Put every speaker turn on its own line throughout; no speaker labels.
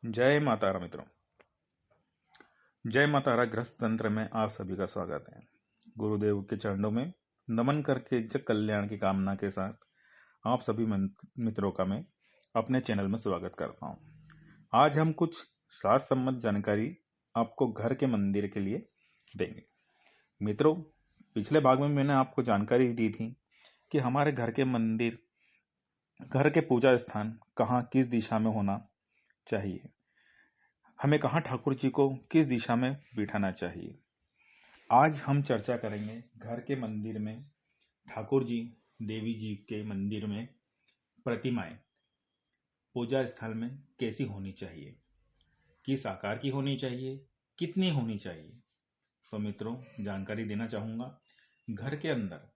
जय मातारा मित्रों। जय मातारा गृहस्थ तंत्र में आप सभी का स्वागत है। गुरुदेव के चरणों में नमन करके जग कल्याण की कामना के साथ आप सभी मित्रों का मैं अपने चैनल में स्वागत करता हूं। आज हम कुछ शास्त्र सम्मत जानकारी आपको घर के मंदिर के लिए देंगे। मित्रों, पिछले भाग में मैंने आपको जानकारी दी थी कि हमारे घर के मंदिर, घर के पूजा स्थान कहाँ किस दिशा में होना चाहिए, हमें कहाँ ठाकुर जी को किस दिशा में बिठाना चाहिए। आज हम चर्चा करेंगे घर के मंदिर में ठाकुर जी, देवी जी के मंदिर में प्रतिमाएं पूजा स्थल में कैसी होनी चाहिए, किस आकार की होनी चाहिए, कितनी होनी चाहिए। तो मित्रों, जानकारी देना चाहूंगा, घर के अंदर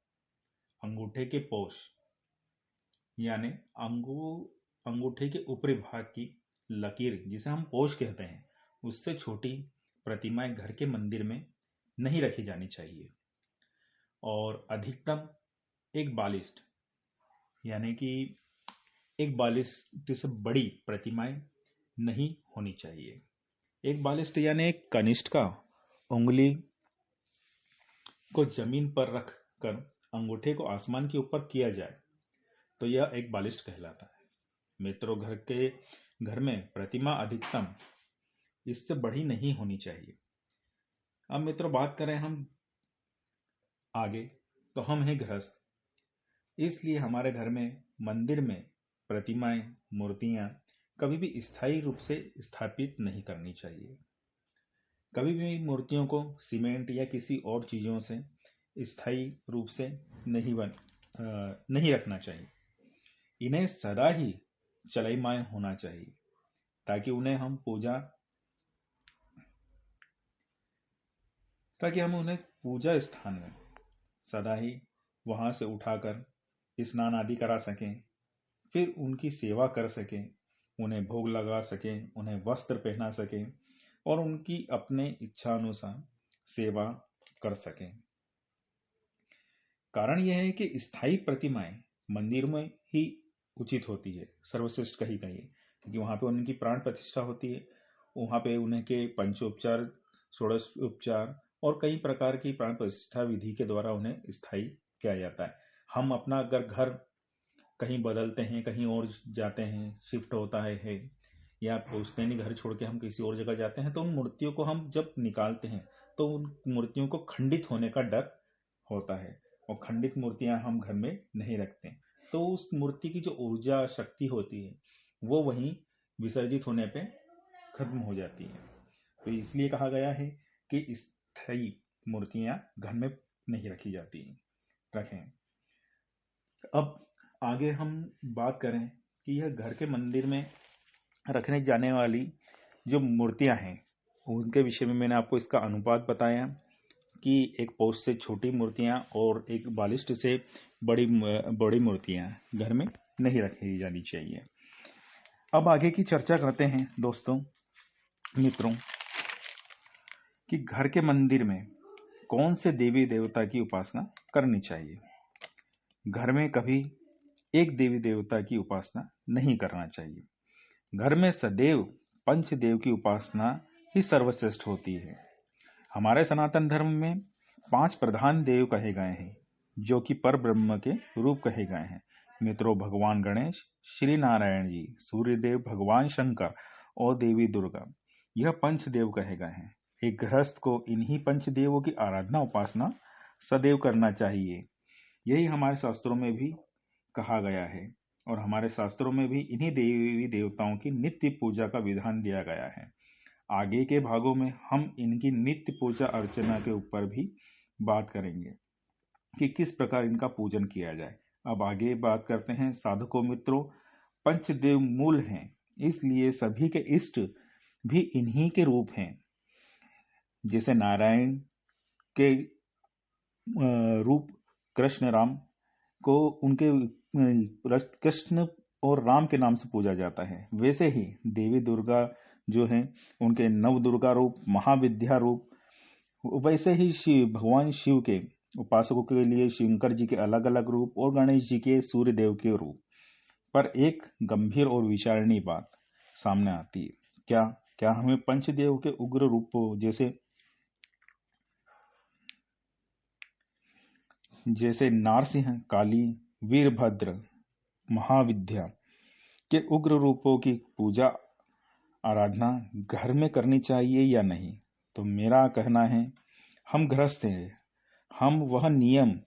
अंगूठे के पोष यानी अंगूठे के ऊपरी भाग की लकीर, जिसे हम पोष कहते हैं, उससे छोटी प्रतिमाएं घर के मंदिर में नहीं रखी जानी चाहिए और अधिकतम एक बालिस्ट यानी कि एक बालिस्ट से बड़ी प्रतिमाएं नहीं होनी चाहिए। एक बालिस्ट यानी एक कनिष्ठ का उंगली को जमीन पर रख कर अंगूठे को आसमान के ऊपर किया जाए तो यह एक बालिस्ट कहलाता है। मित्रों, घर में प्रतिमा अधिकतम इससे बड़ी नहीं होनी चाहिए। अब मित्रों, बात करें हम आगे, तो हम हैं गृहस्थ, इसलिए हमारे घर में मंदिर में प्रतिमाएं, मूर्तियां कभी भी स्थायी रूप से स्थापित नहीं करनी चाहिए। कभी भी मूर्तियों को सीमेंट या किसी और चीजों से स्थायी रूप से नहीं रखना चाहिए। इन्हें सदा ही चलयमान होना चाहिए ताकि हम उन्हें पूजा स्थान में सदा ही वहां से उठाकर स्नान आदि करा सकें, फिर उनकी सेवा कर सकें, उन्हें भोग लगा सकें, उन्हें वस्त्र पहना सकें और उनकी अपने इच्छा अनुसार सेवा कर सकें। कारण यह है कि स्थायी प्रतिमाएं मंदिर में ही उचित होती है, सर्वश्रेष्ठ कही गई है, क्योंकि वहां पे उनकी प्राण प्रतिष्ठा होती है। वहां पे उनके पंचोपचार, षोडश उपचार और कई प्रकार की प्राण प्रतिष्ठा विधि के द्वारा उन्हें स्थायी किया जाता है। हम अपना अगर घर कहीं बदलते हैं, कहीं और जाते हैं, शिफ्ट होता है या पुश्तैनी घर छोड़ के हम किसी और जगह जाते हैं, तो उन मूर्तियों को हम जब निकालते हैं तो उन मूर्तियों को खंडित होने का डर होता है और खंडित मूर्तियां हम घर में नहीं रखते। तो उस मूर्ति की जो ऊर्जा शक्ति होती है वो वहीं विसर्जित होने पे खत्म हो जाती है। तो इसलिए कहा गया है कि स्थायी मूर्तियां घर में नहीं रखी जाती, रखें। अब आगे हम बात करें कि यह घर के मंदिर में रखने जाने वाली जो मूर्तियां हैं उनके विषय में मैंने आपको इसका अनुपात बताया कि एक पौष से छोटी मूर्तियां और एक बालिस्ट से बड़ी मूर्तियां घर में नहीं रखी जानी चाहिए। अब आगे की चर्चा करते हैं दोस्तों, मित्रों, कि घर के मंदिर में कौन से देवी देवता की उपासना करनी चाहिए। घर में कभी एक देवी देवता की उपासना नहीं करना चाहिए। घर में सदैव पंचदेव की उपासना ही सर्वश्रेष्ठ होती है। हमारे सनातन धर्म में 5 प्रधान देव कहे गए हैं जो कि पर ब्रह्म के रूप कहे गए हैं। मित्रों, भगवान गणेश, श्री नारायण जी, सूर्यदेव, भगवान शंकर और देवी दुर्गा, यह पंचदेव कहे गए हैं। एक गृहस्थ को इन्हीं पंचदेवों की आराधना उपासना सदैव करना चाहिए। यही हमारे शास्त्रों में भी कहा गया है और हमारे शास्त्रों में भी इन्हीं देवी देवताओं की नित्य पूजा का विधान दिया गया है। आगे के भागों में हम इनकी नित्य पूजा अर्चना के ऊपर भी बात करेंगे कि किस प्रकार इनका पूजन किया जाए। अब आगे बात करते हैं साधकों मित्रों, पंचदेव मूल हैं, इसलिए सभी के इष्ट भी इन्हीं के रूप हैं। जैसे नारायण के रूप कृष्ण राम को उनके कृष्ण और राम के नाम से पूजा जाता है, वैसे ही देवी दुर्गा जो है उनके नव दुर्गा रूप, महाविद्या रूप, वैसे ही भगवान शिव के उपासकों के लिए शंकर जी के अलग अलग रूप और गणेश जी के सूर्य देव के रूप। पर एक गंभीर और विचारणीय बात सामने आती है क्या क्या हमें पंचदेव के उग्र रूपों जैसे नारसिंह, काली, वीरभद्र, महाविद्या के उग्र रूपों की पूजा आराधना घर में करनी चाहिए या नहीं? तो मेरा कहना है, हम गृहस्थ हैं, हम वह नियम,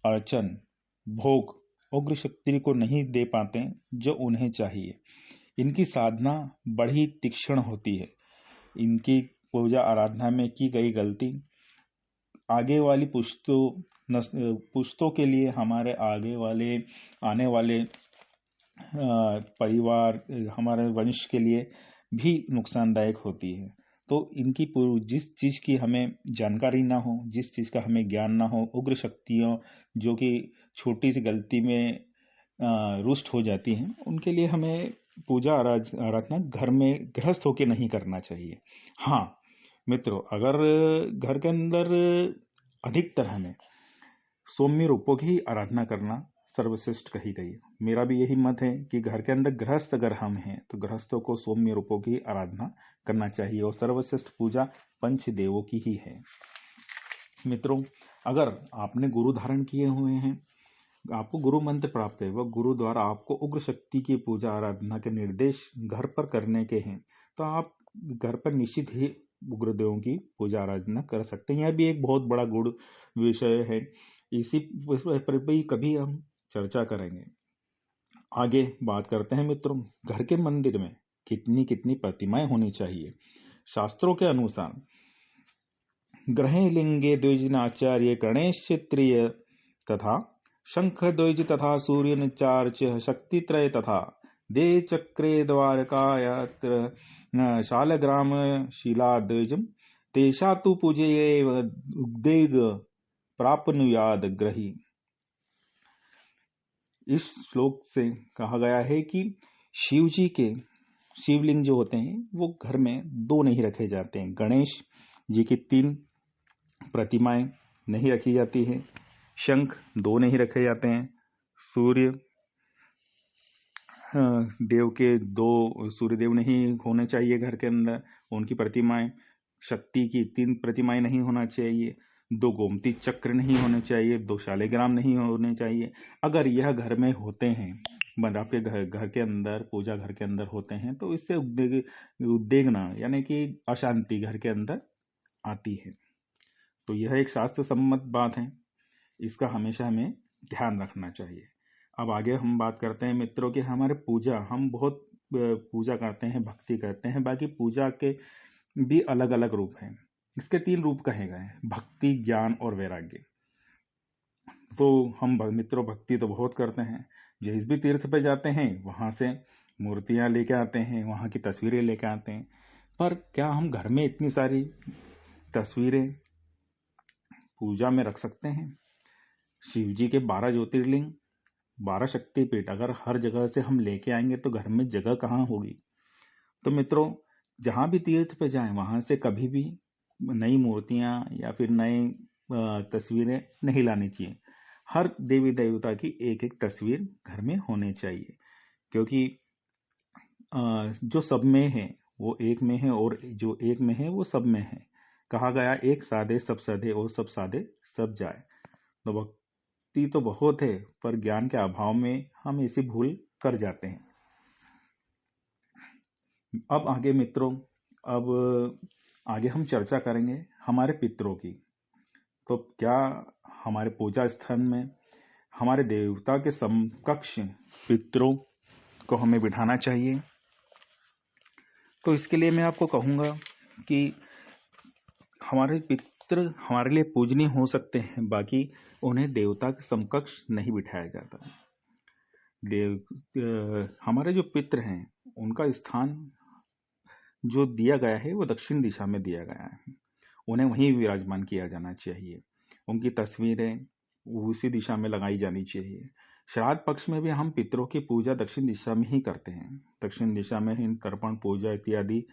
अर्चन, भोग उग्र शक्ति को नहीं दे पाते जो उन्हें चाहिए। इनकी साधना बड़ी तीक्ष्ण होती है। इनकी पूजा आराधना में की गई गलती आगे वाली पुश्तों के लिए, हमारे आगे वाले आने वाले परिवार, हमारे वंश के लिए भी नुकसानदायक होती है। तो इनकी जिस चीज की हमें जानकारी ना हो, जिस चीज का हमें ज्ञान ना हो, उग्र शक्तियों जो कि छोटी सी गलती में रुष्ट हो जाती हैं, उनके लिए हमें पूजा आराधना घर में गृहस्थ होकर नहीं करना चाहिए। हाँ मित्रों, अगर घर के अंदर अधिकतर हमें सौम्य रूपों की आराधना करना सर्वश्रेष्ठ कही गई है। मेरा भी यही मत है कि घर के अंदर गृहस्थ अगर हम हैं तो गृहस्थों को सौम्य रूपों की आराधना करना चाहिए और सर्वश्रेष्ठ पूजा पंचदेवों की ही है। मित्रों, अगर आपने गुरु धारण किए हुए हैं, आपको गुरु मंत्र प्राप्त है, वह गुरु द्वारा आपको उग्र शक्ति की पूजा आराधना के निर्देश घर पर करने के हैं, तो आप घर पर निश्चित ही उग्रदेवों की पूजा आराधना कर सकते हैं। यह भी एक बहुत बड़ा गुड़ विषय है, इसी पर भी कभी हम चर्चा करेंगे। आगे बात करते हैं मित्रों, घर के मंदिर में कितनी कितनी प्रतिमाएं होनी चाहिए। शास्त्रों के अनुसार ग्रहे लिंगे द्विजनाचार्य गणेश क्षेत्रीय तथा शंख द्विज तथा सूर्य चार्च शक्तित्रय तथा दे चक्रे द्वारकायत्र शालग्राम शिला द्विजम तेषा तु पूजयेव उद्वेग प्राप्नुयाद ग्रही। इस श्लोक से कहा गया है कि शिव जी के शिवलिंग जो होते हैं वो घर में दो नहीं रखे जाते हैं। गणेश जी की 3 प्रतिमाएं नहीं रखी जाती है, शंख 2 नहीं रखे जाते हैं, सूर्य देव के 2 सूर्य देव नहीं होने चाहिए घर के अंदर, उनकी प्रतिमाएं, शक्ति की 3 प्रतिमाएं नहीं होना चाहिए, 2 गोमती चक्र नहीं होने चाहिए, 2 शालिग्राम नहीं होने चाहिए। अगर यह घर में होते हैं, मतलब आपके घर के अंदर, पूजा घर के अंदर होते हैं, तो इससे उद्वेगना यानी कि अशांति घर के अंदर आती है। तो यह एक शास्त्र सम्मत बात है, इसका हमेशा हमें ध्यान रखना चाहिए। अब आगे हम बात करते हैं मित्रों कि हमारे पूजा, हम बहुत पूजा करते हैं, भक्ति करते हैं, बाकी पूजा के भी अलग अलग रूप हैं। इसके 3 रूप कहे गए हैं, भक्ति, ज्ञान और वैराग्य। तो हम मित्रों भक्ति तो बहुत करते हैं, जिस भी तीर्थ पे जाते हैं वहां से मूर्तियां लेके आते हैं, वहां की तस्वीरें लेके आते हैं, पर क्या हम घर में इतनी सारी तस्वीरें पूजा में रख सकते हैं? शिव जी के 12 ज्योतिर्लिंग, 12 शक्तिपीठ अगर हर जगह से हम लेके आएंगे तो घर में जगह कहाँ होगी? तो मित्रों, जहां भी तीर्थ पे जाएं वहां से कभी भी नई मूर्तियां या फिर नई तस्वीरें नहीं लानी चाहिए। हर देवी देवता की एक एक तस्वीर घर में होनी चाहिए, क्योंकि जो सब में है वो एक में है और जो एक में है वो सब में है। कहा गया, एक साधे सब सधे और सब साधे सब जाए। तो भक्ति तो बहुत है, पर ज्ञान के अभाव में हम ऐसी भूल कर जाते हैं। अब आगे मित्रों, अब आगे हम चर्चा करेंगे हमारे पितरों की। तो क्या हमारे पूजा स्थान में हमारे देवता के समकक्ष पितरों को हमें बिठाना चाहिए? तो इसके लिए मैं आपको कहूंगा कि हमारे पितृ हमारे लिए पूजनीय हो सकते हैं, बाकी उन्हें देवता के समकक्ष नहीं बिठाया जाता। हमारे जो पितृ हैं उनका स्थान जो दिया गया है वो दक्षिण दिशा में दिया गया है, उन्हें वहीं विराजमान किया जाना चाहिए। उनकी तस्वीरें उसी दिशा में लगाई जानी चाहिए। श्राद्ध पक्ष में भी हम पितरों की पूजा दक्षिण दिशा में ही करते हैं। दक्षिण दिशा में ही तर्पण, पूजा इत्यादि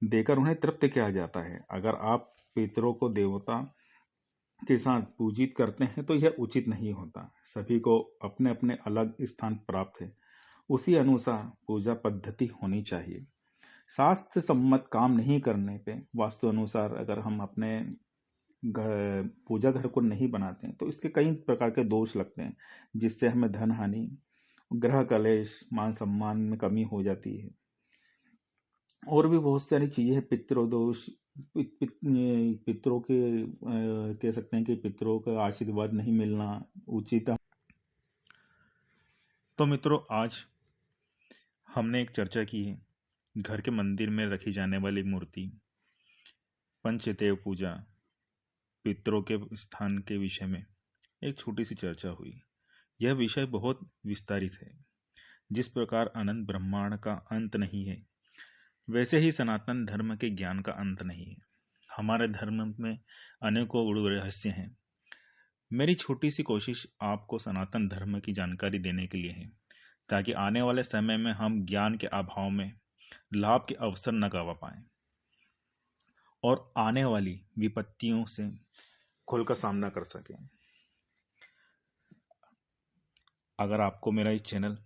देकर उन्हें तृप्त किया जाता है। अगर आप पितरों को देवता के साथ पूजित करते हैं तो यह उचित नहीं होता। सभी को अपने अपने अलग स्थान प्राप्त है, उसी अनुसार पूजा पद्धति होनी चाहिए। शास्त्र सम्मत काम नहीं करने पे, वास्तु अनुसार अगर हम अपने पूजा घर को नहीं बनाते हैं तो इसके कई प्रकार के दोष लगते हैं, जिससे हमें धन हानि, ग्रह कलेश, मान सम्मान में कमी हो जाती है। और भी बहुत सारी चीजें हैं, पितृदोष, पितरों के कह सकते हैं कि पितरों का आशीर्वाद नहीं मिलना उचित। तो मित्रों, आज हमने एक चर्चा की है घर के मंदिर में रखी जाने वाली मूर्ति, पंचदेव पूजा, पितरों के स्थान के विषय में एक छोटी सी चर्चा हुई। यह विषय बहुत विस्तारित है। जिस प्रकार अनंत ब्रह्मांड का अंत नहीं है, वैसे ही सनातन धर्म के ज्ञान का अंत नहीं है। हमारे धर्म में अनेकों गुड़ रहस्य हैं। मेरी छोटी सी कोशिश आपको सनातन धर्म की जानकारी देने के लिए है, ताकि आने वाले समय में हम ज्ञान के अभाव में लाभ के अवसर न गवा पाए और आने वाली विपत्तियों से खुलकर सामना कर सकें। अगर आपको मेरा इस चैनल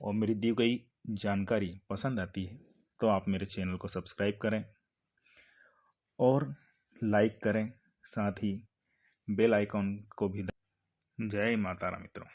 और मेरी दी गई जानकारी पसंद आती है तो आप मेरे चैनल को सब्सक्राइब करें और लाइक करें, साथ ही बेल आइकॉन को भी। जय माता राम मित्रों।